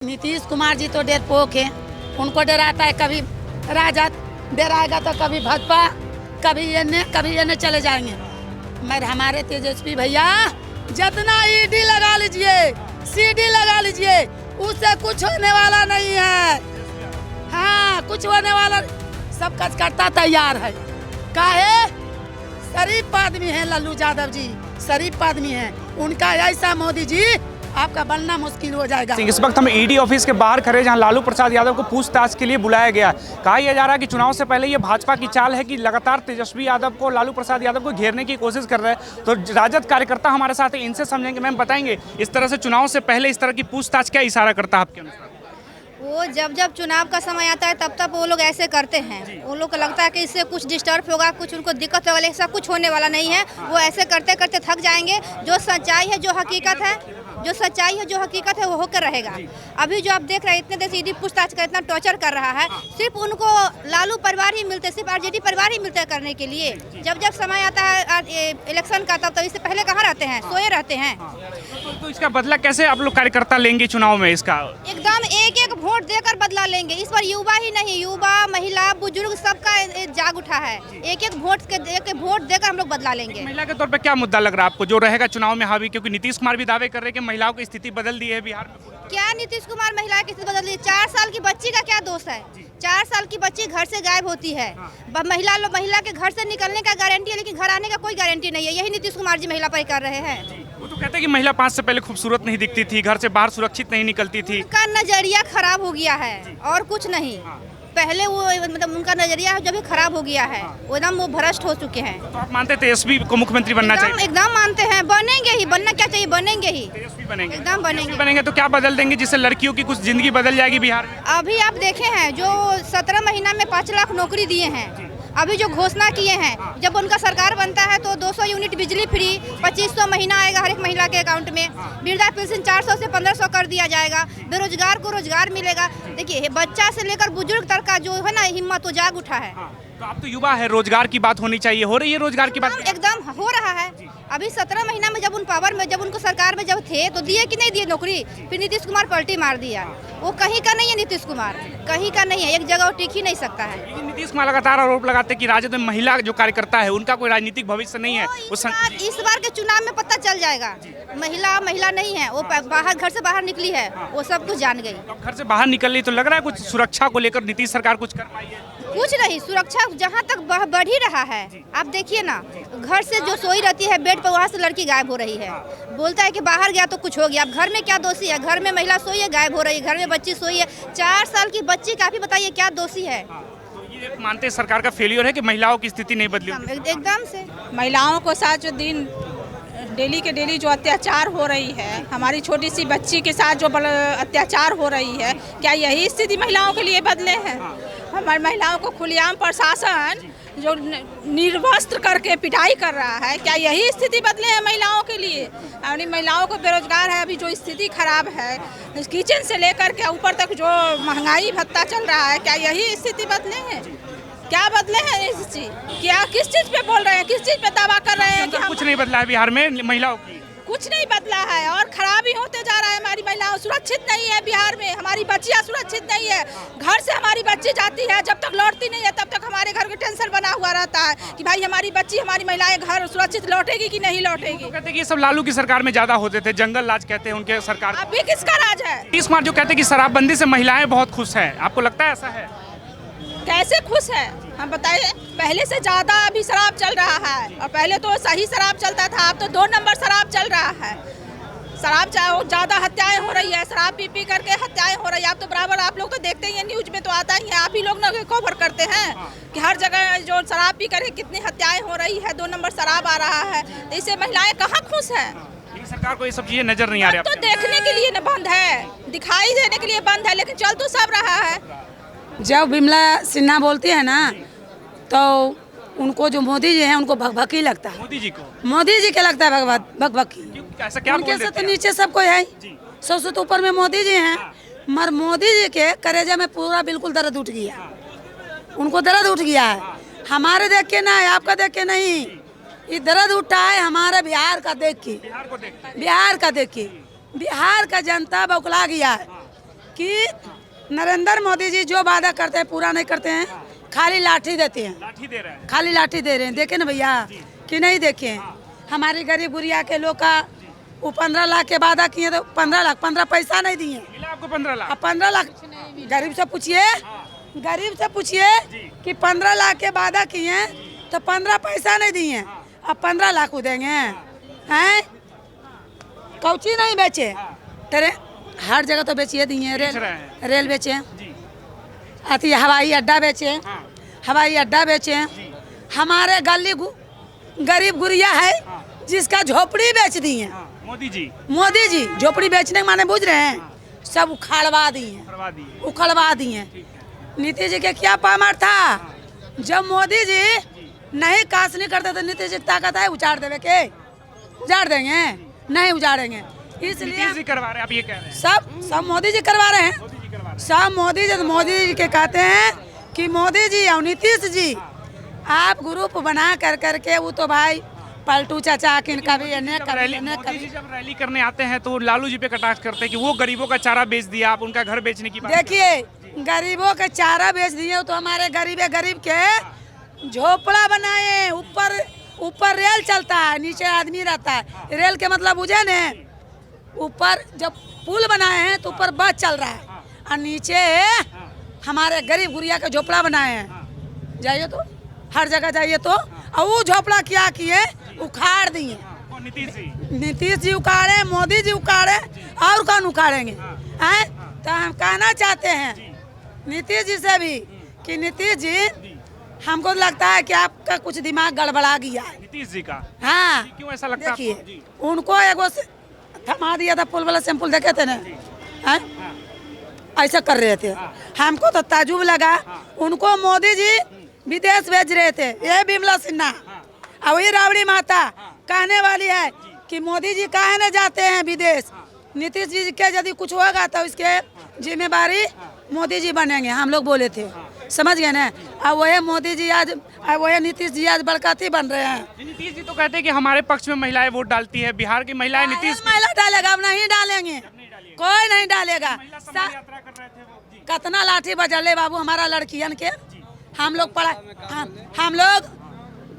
नीतीश कुमार जी तो डरपोक है, उनको डराता है कभी राजद, डराएगा तो कभी भाजपा, कभी ये चले जाएंगे। मगर हमारे तेजस्वी भैया जितना ईडी लगा लीजिए, सीडी लगा लीजिए, उससे कुछ होने वाला नहीं है। हाँ, कुछ होने वाला, सब कुछ करता तैयार है। काहे? शरीफ आदमी है लल्लू यादव जी, शरीफ आदमी है। उनका ऐसा मोदी जी आपका बनना मुश्किल हो जाएगा। इस वक्त हम ईडी ऑफिस के बाहर खड़े, जहां लालू प्रसाद यादव को पूछताछ के लिए बुलाया गया। कहा यह जा रहा है कि चुनाव से पहले ये भाजपा की चाल है कि लगातार तेजस्वी यादव को, लालू प्रसाद यादव को घेरने की कोशिश कर रहे हैं। तो राजद कार्यकर्ता हमारे साथ है, इनसे समझेंगे। मैम बताएंगे, इस तरह से चुनाव से पहले इस तरह की पूछताछ क्या इशारा करता है आपके अनुसार? वो जब चुनाव का समय आता है तब वो लोग ऐसे करते हैं। वो लोग को लगता है कि इससे कुछ डिस्टर्ब होगा, कुछ उनको दिक्कत होगा, ऐसा कुछ होने वाला नहीं है। वो ऐसे करते करते थक जाएंगे। जो सच्चाई है, जो हकीकत है, वो होकर रहेगा। अभी जो आप देख रहे हैं, इतने देर से ईडी पूछताछ का इतना टॉर्चर कर रहा है, सिर्फ उनको लालू परिवार ही मिलते, सिर्फ आरजेडी परिवार ही मिलते करने के लिए। जब समय आता है इलेक्शन का, तब इससे पहले कहाँ रहते हैं? सोए रहते हैं। तो इसका बदला कैसे आप लोग कार्यकर्ता लेंगे चुनाव में? इसका एकदम एक वोट देकर बदला लेंगे। इस बार युवा ही नहीं, युवा, महिला, बुजुर्ग सबका जाग उठा है। एक वोट देकर हम लोग बदला लेंगे। महिला के तौर पे क्या मुद्दा लग रहा है आपको जो रहेगा चुनाव में हावी? क्योंकि नीतीश कुमार भी दावे कर रहे हैं कि महिलाओं की स्थिति बदल दी है बिहार में। क्या नीतीश कुमार महिला की स्थिति बदल दी? 4 साल की बच्ची का क्या दोष है? 4 साल की बच्ची घर से गायब होती है। महिला के घर से निकलने का गारंटी है, लेकिन घर आने का कोई गारंटी नहीं है। यही नीतीश कुमार जी महिला पर कर रहे हैं। वो तो कहते हैं कि महिला 5 से पहले खूबसूरत नहीं दिखती थी, घर से बाहर सुरक्षित नहीं निकलती थी। उनका नजरिया खराब हो गया है और कुछ नहीं। पहले वो मतलब उनका नजरिया जब भी खराब हो गया है, वो भ्रष्ट हो चुके हैं। तो आप मानते हैं तेजस्वी को मुख्यमंत्री बनना चाहिए? एकदम मानते हैं, बनेंगे ही। बनना क्या चाहिए? बनेंगे ही, तेजस्वी बनेंगे, एकदम बनेंगे। तो क्या बदल देंगे जिससे लड़कियों की कुछ जिंदगी बदल जाएगी बिहार में? अभी आप देखे हैं जो 17 महीना में 5 लाख नौकरी दिए हैं। अभी जो घोषणा किए हैं, जब उनका सरकार बनता है तो 200 यूनिट बिजली फ्री, 2500 महीना आएगा हर एक महिला के अकाउंट में। वृद्धा पेंशन 400 से 1500 कर दिया जाएगा। बेरोजगार को रोजगार मिलेगा। देखिए, बच्चा से लेकर बुजुर्ग तक का जो है ना हिम्मत, वो जाग उठा है। तो आप तो युवा है, रोजगार की बात होनी चाहिए। हो रही है रोजगार की बात? एकदम हो रहा है। अभी 17 महीना में जब उनको सरकार में जब थे तो दिए कि नहीं दिए नौकरी? फिर नीतीश कुमार पलटी मार दिया। वो कहीं का नहीं है, नीतीश कुमार कहीं का नहीं है, एक जगह वो टिक ही नहीं सकता है। लेकिन नीतीश कुमार लगातार आरोप लगाते हैं कि राजद में महिला जो कार्यकर्ता है उनका कोई राजनीतिक भविष्य नहीं है। इस बार के चुनाव में पता चल जाएगा। महिला नहीं है, वो बाहर, घर से बाहर निकली है, वो सब कुछ जान गई। तो घर से बाहर निकल रही तो लग रहा है कुछ सुरक्षा को लेकर नीतीश सरकार कुछ कर पाई है? कुछ नहीं, सुरक्षा जहाँ तक बढ़ ही रहा है। आप देखिए ना, घर से जो सोई रहती है बेड पर, वहाँ से लड़की गायब हो रही है। बोलता है कि बाहर गया तो कुछ हो गया। अब घर में क्या दोषी है? घर में महिला सोई है, गायब हो रही है। घर में बच्ची सोई है, 4 साल की बच्ची, काफी बताइए क्या दोषी है? तो ये मानते हैं सरकार का फेलियर है कि महिलाओं की स्थिति नहीं बदली? एकदम से महिलाओं को साथ जो दिन डेली के डेली जो अत्याचार हो रही है, हमारी छोटी सी बच्ची के साथ जो अत्याचार हो रही है, क्या यही स्थिति महिलाओं के लिए बदले हैं? हमारी महिलाओं को खुलेआम प्रशासन जो निर्वस्त्र करके पिटाई कर रहा है, क्या यही स्थिति बदले हैं महिलाओं के लिए? और महिलाओं को बेरोजगार है, अभी जो स्थिति खराब है, किचन से लेकर के ऊपर तक जो महंगाई भत्ता चल रहा है, क्या यही स्थिति बदले हैं? क्या बदले हैं इस चीज? क्या किस चीज पे बोल रहे हैं, किस चीज पे दावा कर रहे हैं कि कुछ नहीं बदला है बिहार में महिलाओं की? कुछ नहीं बदला है और खराबी होते जा रहा है। हमारी महिलाओं सुरक्षित नहीं है बिहार में, हमारी बच्चियां सुरक्षित नहीं है। घर से हमारी बच्ची जाती है, जब तक लौटती नहीं है तब तक हमारे घर का टेंशन बना हुआ रहता है कि भाई हमारी बच्ची, हमारी महिलाएं घर सुरक्षित लौटेगी कि नहीं लौटेगी। तो कहते हैं कि ये सब लालू की सरकार में ज्यादा होते थे, जंगल राज कहते हैं उनके सरकार। अभी किसका राज है? नीतीश कुमार जो कहते हैं कि शराबबंदी से महिलाएं बहुत खुश हैं, आपको लगता है ऐसा है? कैसे खुश है हम बताइए? पहले से ज्यादा अभी शराब चल रहा है, और पहले तो सही शराब चलता था, अब तो 2 नंबर शराब चल रहा है। शराब ज्यादा हत्याएं हो रही है, शराब पी करके हत्याएं हो रही है। आप तो बराबर, आप लोग तो देखते ही हैं, न्यूज में तो आता ही है, आप ही लोग ना कवर करते हैं कि हर जगह जो शराब पी करके कितनी हत्याएं हो रही है, 2 नंबर शराब आ रहा है। तो इससे महिलाएं कहाँ खुश है? सरकार को ये सब चीजें नजर नहीं आ रही? तो देखने के लिए न बंद है, दिखाई देने के लिए बंद है, लेकिन चल तो सब रहा है। जब विमला सिन्हा बोलती है ना, तो उनको जो मोदी जी हैं उनको भगभकी लगता है। मोदी जी को? मोदी जी के लगता है भगभकी। ऐसा क्या उनके से तो नीचे सब कोई है, सबसे तो ऊपर में मोदी जी हैं। मगर मोदी जी के करेजा में पूरा बिल्कुल दर्द उठ गया, उनको दर्द उठ गया है। हमारे देख के ना, आपका देख के नहीं, ये दर्द उठा है हमारे बिहार का देख के। बिहार का देख के बिहार का जनता बौखला गया है कि नरेंद्र मोदी जी जो वादा करते हैं पूरा नहीं करते हैं, खाली लाठी देते हैं, लाठी दे रहे हैं। खाली लाठी दे रहे हैं। देखे ना भैया कि नहीं देखे? हमारी गरीब गुड़िया के लोग का वो 15 लाख के वादा किए तो 15 लाख 15 पैसा नहीं दिए। मिला आपको 15 लाख? अब 15 लाख गरीब से पूछिए, गरीब से पूछिए कि 15 लाख के वादा किए तो 15 पैसा नहीं दिए, अब 15 लाख को देंगे हैं? कौची नहीं बेचे तेरे, हर जगह तो बेचिए दिए। रेल बेचे, अति हवाई अड्डा बेचे, हवाई अड्डा बेचे। हमारे गली गरीब गुड़िया है जिसका झोपड़ी बेच दिए मोदी जी। मोदी जी झोपड़ी बेचने के माने बुझ रहे हैं, सब उखाड़वा दिए, उखड़वा दिए। नीतीश जी के क्या पामर था? जब मोदी जी नहीं काश नहीं करते तो नीतीश जी ताकत है उजाड़ देवे के? उजाड़ देंगे? नहीं उजाड़ेंगे। इसलिए नीतीश जी करवा रहे हैं, आप ये कह रहे हैं? सब मोदी जी करवा रहे हैं, सब मोदी जी के कहते हैं कि मोदी जी और नीतीश जी आप ग्रुप बना कर करके वो तो भाई पलटू चाचा किन कभी मोदी जी जब रैली करने आते हैं तो लालू जी पे कटाक्ष करते हैं कि वो गरीबों का चारा बेच दिया, आप उनका घर बेचने की बात। देखिए गरीबों का चारा बेच दिए तो हमारे गरीब के झोपड़ा बनाए, ऊपर रेल चलता है, नीचे आदमी रहता है। रेल के मतलब बुझे न, ऊपर जब पुल बनाए हैं तो ऊपर बस चल रहा है और नीचे हमारे गरीब गुड़िया का झोपड़ा बनाए हैं। जाइए तो हर जगह जाइए तो, और वो झोपड़ा क्या किए? उखाड़ दिए। नीतीश जी उखाड़े, मोदी जी उखाड़े, और कौन उखाड़ेंगे? हैं? तो हम कहना चाहते हैं नीतीश जी से भी कि नीतीश जी हमको लगता है कि आपका कुछ दिमाग गड़बड़ा गया है। नीतीश जी का? हाँ। क्यों ऐसा लगता है? देखिए उनको एगो थमा दिया था, पुल वाला सैंपल देखे थे ना, ऐसा कर रहे थे। हमको तो ताजुब लगा, उनको मोदी जी विदेश भेज रहे थे। ये बिमला सिन्हा और वही राबड़ी माता कहने वाली है कि मोदी जी काहे न जाते हैं विदेश। नीतीश जी के यदि कुछ होगा तो इसके जिम्मेवारी मोदी जी बनेंगे, हम लोग बोले थे, समझ गए ना। अब वही मोदी जी आज, वही नीतीश जी आज बरकती बन रहे हैं। नीतीश जी तो कहते हैं कि हमारे पक्ष में महिलाएं वोट डालती है, बिहार की महिलाएं नीतीश महिला डालेगा? अब नहीं डालेंगे, कोई नहीं डालेगा। कितना लाठी बजले बाबू हमारा लड़कियन के। हम लोग पढ़ा, हम लोग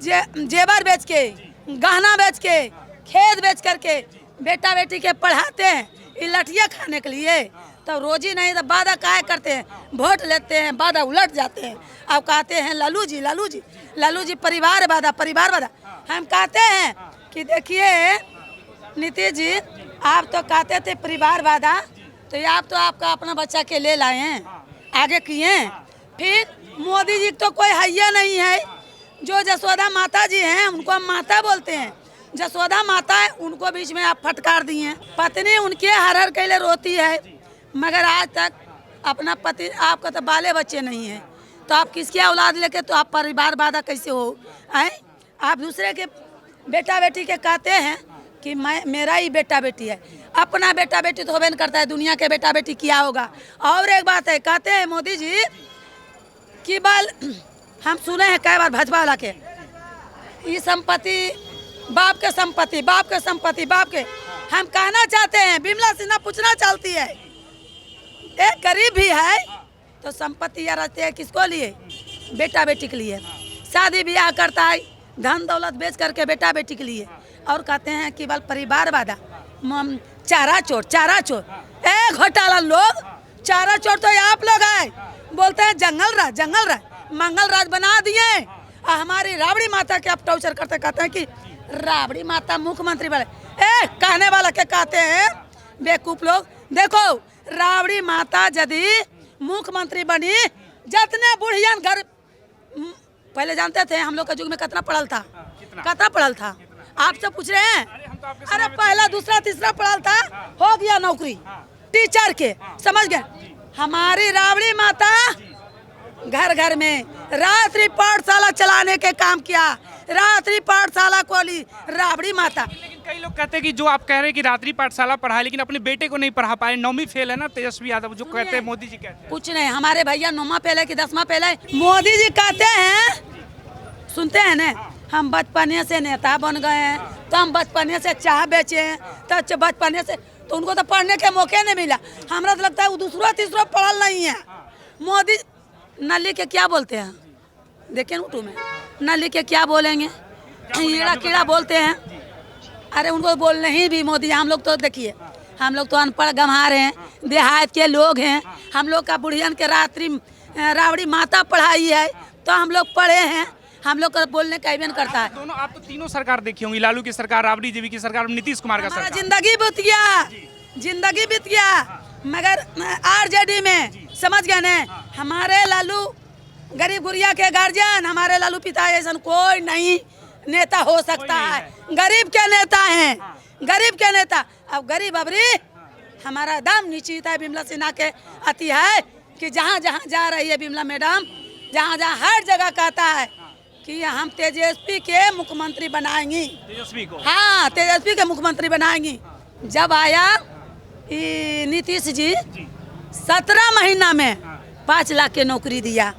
जेवर बेच के, गहना बेच के, खेत बेच करके बेटा बेटी के पढ़ाते हैं, ये लठिया खाने के लिए। तो रोजी नहीं तो वादा काहे करते हैं? वोट लेते हैं, वादा उलट जाते हैं। अब कहते हैं लालू जी परिवार वादा। हम कहते हैं कि देखिए नीतीश जी आप तो कहते थे परिवार वादा, तो आप तो आपका अपना बच्चा के ले लाए हैं, आगे किए। फिर मोदी जी तो कोई हैया नहीं है। जो जसोदा माता जी हैं उनको हम माता बोलते हैं, जसोदा माता है उनको बीच में आप फटकार दिए। पत्नी उनके हर के लिए रोती है, मगर आज तक अपना पति, आपका तो बाले बच्चे नहीं हैं, तो आप किसकी औलाद लेके तो आप परिवार वादा कैसे हो? आए आप दूसरे के बेटा बेटी के कहते हैं कि मेरा ही बेटा बेटी है, अपना बेटा बेटी तो होबे नहीं करता है, दुनिया के बेटा बेटी क्या होगा। और एक बात है, कहते हैं मोदी जी कि बाल हम सुने हैं कई बार भाजपा वाला के, ये संपत्ति बाप के संपत्ति, बाप के संपत्ति, बाप के। हम कहना चाहते हैं, बिमला सिन्हा पूछना चाहती है, एक गरीब भी है तो संपत्ति या रहते है किसको लिए? बेटा बेटी के लिए। शादी ब्याह करता है, धन दौलत बेच करके बेटा बेटी के लिए। और कहते हैं कि बल परिवार वादा, चारा चोर। ए घोटाला लोग, चारा चोर तो आप लोग है, बोलते हैं जंगल राज मंगल राज बना दिए। और हमारी राबड़ी माता के आप टॉर्चर करते, कहते हैं कि राबड़ी माता मुख्यमंत्री वाले। कहने वाला के कहते हैं बेवकूफ लोग। देखो राबड़ी माता यदि मुख्यमंत्री बनी, जितने बुढ़ियन घर पहले जानते थे हम लोग के युग में कितना पढ़ल था, आपसे पूछ रहे हैं? अरे पहला दूसरा तीसरा पढ़ल था, हो गया नौकरी टीचर के, समझ गए। हमारी राबड़ी माता घर घर में रात्रि पाठशाला चलाने के काम किया, रात्रि पाठशाला खोली राबड़ी माता। लेकिन कई लोग कहते हैं कि जो आप कह रहे हैं कि रात्रि पाठशाला पढ़ाए, लेकिन अपने बेटे को नहीं पढ़ा पाए, 9वीं फेल है ना तेजस्वी यादव, जो कहते हैं मोदी जी कहते हैं। कुछ नहीं, हमारे भैया 9वां फेल है कि 10वां फेल है। मोदी जी कहते हैं, सुनते हैं ना, हम बचपने से नेता बन गए हैं, तो हम बचपने से चाय बेचे हैं, तो बचपने से तो उनको तो पढ़ने के मौके नहीं मिला। हमरा तो लगता है वो दूसरा तीसरा पढ़ल नहीं है। मोदी नली के क्या बोलते हैं, देखिए उठू में नली के क्या बोलेंगे, कीड़ा कीड़ा बोलते हैं। अरे उनको बोलने ही भी मोदी, हम लोग तो देखिए हम लोग तो अनपढ़ गंवार हैं, देहात के लोग हैं। हम लोग का बुढ़ियन के रावड़ी माता पढ़ाई है तो हम लोग पढ़े हैं। हम लोग का बोलने का इवेंट करता है। दोनों आप तो तीनों सरकार देखी होंगी, लालू की सरकार, राबड़ी देवी की सरकार, नीतीश कुमार का हमारा सरकार। जिंदगी बीत गया, जिंदगी बीत गया, मगर आरजेडी में समझ गए न, हमारे लालू गरीब गुरिया के गार्जियन, हमारे लालू पिता ऐसा कोई नहीं नेता हो सकता है। गरीब के नेता हैं, गरीब के नेता। अब गरीब अबरी हमारा दम निश्चित है। बिमला सिन्हा के अति है कि जहाँ जहाँ जा रही है बिमला मैडम, जहाँ जहाँ हर जगह कहता है कि हम तेजस्वी के मुख्यमंत्री बनाएंगी, तेजस्वी को, हाँ तेजस्वी के मुख्यमंत्री बनाएंगी। जब आया नीतीश जी 17 महीना में 5 लाख की नौकरी दिया।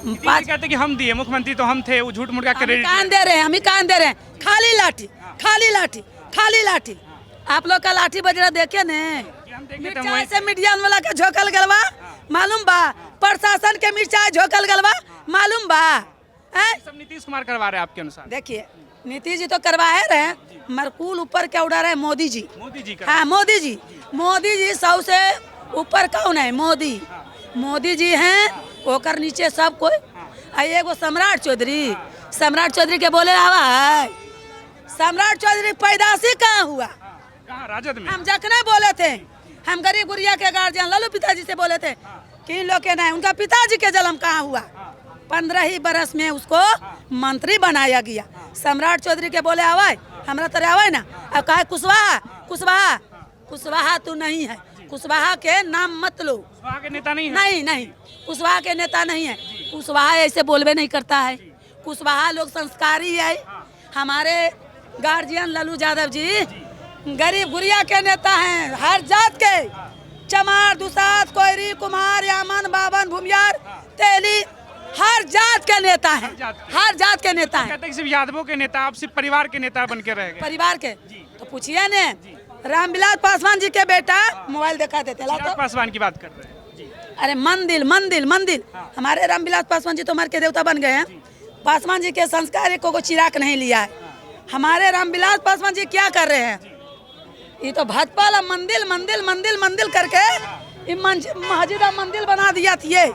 कहते कि हम दिए, मुख्यमंत्री तो हम थे, वो झूठ मूठ का क्रेडिट कान दे रहे हैं, हम ही कान दे रहे हैं। खाली लाठी, खाली लाठी, खाली लाठी। आप लोग का लाठी बजरा देखे ने, मिर्चाई से मीडिया वाला का झोकल गलवा मालूम बा, प्रशासन के मिर्चाई झोकल गलवा मालूम बा। सब नीतीश कुमार करवा रहे हैं आपके अनुसार? देखिए नीतीश जी तो करवाए रहे, मरकूल ऊपर क्या उड़ा रहे मोदी जी। मोदी जी हाँ मोदी जी, मोदी जी सबसे ऊपर कौन है? मोदी, मोदी जी हैं, ओकर नीचे सब कोई। एगो सम्राट चौधरी, सम्राट चौधरी के बोले हवा है। सम्राट चौधरी पैदाशी कहाँ हुआ? कहाँ? राजद में। हम जखने बोले थे, हम गरीब गुरिया के गार्जियन लालू पिताजी से बोले थे कि इन लोग के नहीं, उनका पिताजी के जन्म कहाँ हुआ? 15 ही बरस में उसको मंत्री बनाया गया। सम्राट चौधरी के बोले आवाज, हमरा तरह आवाज ना। अब कहा कुशवाहा, कुशवाहा, कुशवाहा तो नहीं है, कुशवाहा के नाम मत लो। कुशवाहा के नेता नहीं है? नहीं नहीं, कुशवाहा के नेता नहीं है। कुशवाहा ऐसे बोलबे नहीं करता है। कुशवाहा लोग संस्कारी है। हमारे गार्जियन लालू यादव जी गरीब गुरिया के नेता हैं, हर जात के, चमार, दुसाद, कोयरी, कुमार, यामन, बावन, भूमियार, तेली, हर जात के नेता हैं, हर जात के नेता हैं। कहते हैं सिर्फ यादवों के नेता, आप सिर्फ परिवार के नेता बन के रह गए। परिवार के तो पूछिए ने, रामविलास पासवान जी के बेटा मोबाइल दिखा देते चिराग पासवान की बात कर रहे हैं। अरे मंदिर मंदिर मंदिर, हमारे रामविलास पासवान जी तो मर के देवता बन गए हैं। पासवान जी के संस्कार को चिराग नहीं लिया है। हमारे रामविलास पासवान जी क्या कर रहे हैं? ये तो भाजपा वाला मंदिर मंदिर मंदिर मंदिर करके मस्जिद मंदिर बना दिया थी। ये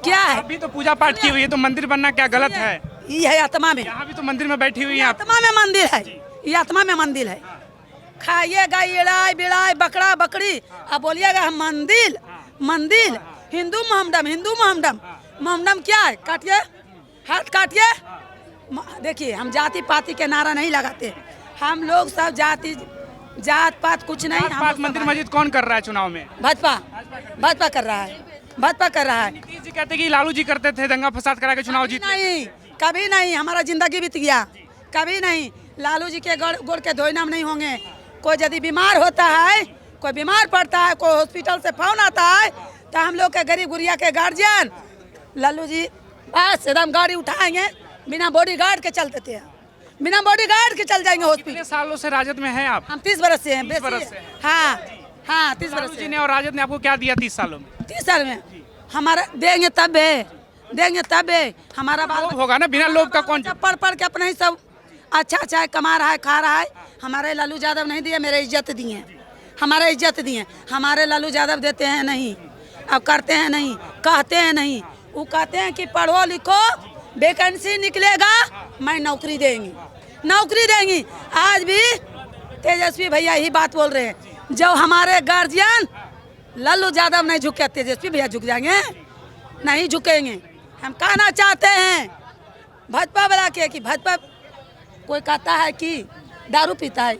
क्या है? अभी तो पूजा पाठ की हुई है, तो मंदिर बनना क्या गलत है? ये है आत्मा में, यहाँ भी तो मंदिर में बैठी हुई है आप। आत्मा में मंदिर है, ये आत्मा में मंदिर है। खाइएगा एड़ाई बिड़ाई बकरा बकरी, अब बोलिएगा हम मंदिर मंदिर। हिंदू मोहम्मदम, हिंदू मोहम्मदम, मोहम्मदम क्या है? काटिए, हाथ काटिए। देखिए हम जाति पाति के नारा नहीं लगाते, हम लोग सब जाति जात पात कुछ नहीं। बात मंदिर मस्जिद कौन कर रहा है चुनाव में? भाजपा, भाजपा कर रहा है, भाजपा कर रहा है। नीतीश जी कहते कि लालू जी करते थे, दंगा फसाद करा के चुनाव जीते। नहीं, कभी नहीं, हमारा जिंदगी बीत गया, कभी नहीं। लालू जी के गोड़ के धोए नाम नहीं होंगे। कोई यदि बीमार होता है, कोई बीमार पड़ता है, कोई हॉस्पिटल से फोन आता है, तो हम लोग के गरीब गुरिया के गार्जियन लालू जी बस एकदम गाड़ी उठाएंगे, बिना बॉडी गार्ड के चल देते हैं, बिना बॉडी गार्ड के चल जाएंगे हॉस्पिटल। कितने सालों से राजद में हैं आप? हम 30 बरस से हैं। 30 बरस से? हाँ हाँ 30 लालू बरस जी से। ने और राजद ने आपको क्या दिया 30 सालों में? 30 साल में हमारा देंगे तब है, देंगे तब है। हमारा बाल लोभ होगा ना, बिना लोभ का कौन? जब पढ़ पढ़ के अपने ही सब अच्छा अच्छा कमा रहा है, खा रहा है। हमारे लालू यादव नहीं दिए, मेरे इज्जत दिए, हमारे इज्जत दिए। हमारे लालू यादव देते हैं नहीं, अब करते हैं नहीं, कहते हैं नहीं। वो कहते हैं कि पढ़ो लिखो, वैकेंसी निकलेगा, मैं नौकरी देंगी, नौकरी देंगी। आज भी तेजस्वी भैया यही बात बोल रहे हैं। जब हमारे गार्जियन लालू यादव नहीं झुके, तेजस्वी भैया झुक जाएंगे? नहीं झुकेंगे। हम कहना चाहते हैं भाजपा वाला के कि भाजपा, कोई कहता है कि दारू पीता है,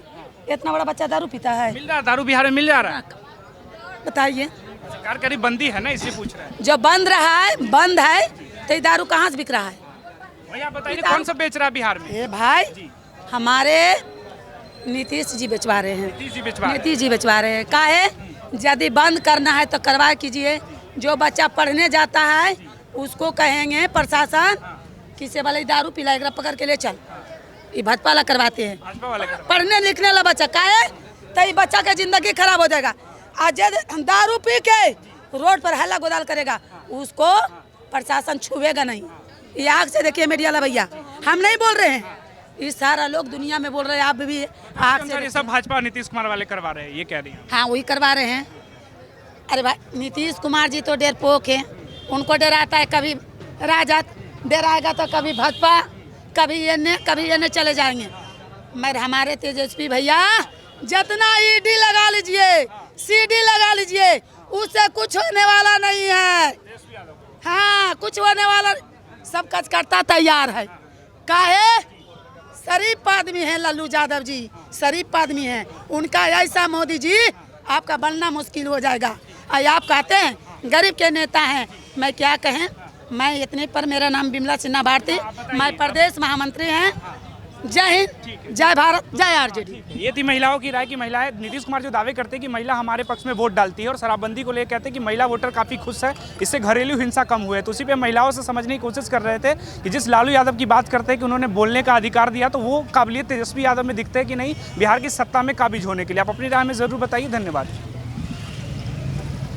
इतना बड़ा बच्चा दारू पीता है? मिल रहा है दारू, बिहार में मिल जा रहा है? बताइए। सरकार करीब बंदी है ना, इसलिए पूछ रहे हैं। जो बंद रहा है, बंद है, तो ये दारू कहाँ से बिक रहा है? भैया बताइए कौन सा बेच रहा है बिहार में? ये भाई हमारे नीतीश जी बेचवा रहे हैं, नीतीश जी बेचवा रहे हैं। नीतीश जी बेचवा रहे हैं। काहे? यदि बंद करना है तो करवा कीजिए। जो बच्चा पढ़ने जाता है उसको कहेंगे प्रशासन किसी वाले दारू पिलाएगा, पकड़ के ले चल। ये भाजपा वाला करवाते हैं, भाजपा वाले कर। पढ़ने लिखने वाला बच्चा। काहे? तो ये बच्चा का जिंदगी खराब हो जाएगा। आज दारू पी के रोड पर हल्ला गोदाल करेगा, उसको प्रशासन छुएगा नहीं। ये आग से देखिए मीडिया वाला भैया, हम नहीं बोल रहे हैं, ये सारा लोग दुनिया में बोल रहे हैं। आप भी आग से ये सब भाजपा और नीतीश कुमार वाले करवा रहे हैं, ये कह रही हैं। हाँ वही करवा रहे हैं। अरे भाई नीतीश कुमार जी तो डरपोक है, उनको डराता है, कभी राजद डराएगा तो कभी भाजपा, कभी ये चले जाएंगे। मगर हमारे तेजस्वी भैया जितना ईडी लगा लीजिए, सीडी लगा लीजिए, उससे कुछ होने वाला नहीं है। हाँ कुछ होने वाला, सब कुछ करता तैयार है। काहे? शरीफ आदमी है लल्लू यादव जी, शरीफ आदमी है। उनका ऐसा मोदी जी आपका बनना मुश्किल हो जाएगा। आप कहते हैं गरीब के नेता हैं, मैं क्या कहें, मैं इतने पर, मेरा नाम बिमला सिन्हा भारती, मैं प्रदेश महामंत्री हैं। जय हिंद, जय भारत, जय आरजेडी। ये थी महिलाओं की राय की महिलाएं नीतीश कुमार जो दावे करते हैं कि महिला हमारे पक्ष में वोट डालती है और शराबबंदी को लेकर कहते हैं कि महिला वोटर काफ़ी खुश है, इससे घरेलू हिंसा कम हुई है। तो उसी पे महिलाओं से समझने की कोशिश कर रहे थे कि जिस लालू यादव की बात करते हैं कि उन्होंने बोलने का अधिकार दिया, तो वो काबिलियत तेजस्वी यादव में दिखते हैं कि नहीं बिहार की सत्ता में काबिज होने के लिए। आप अपनी राय में ज़रूर बताइए। धन्यवाद।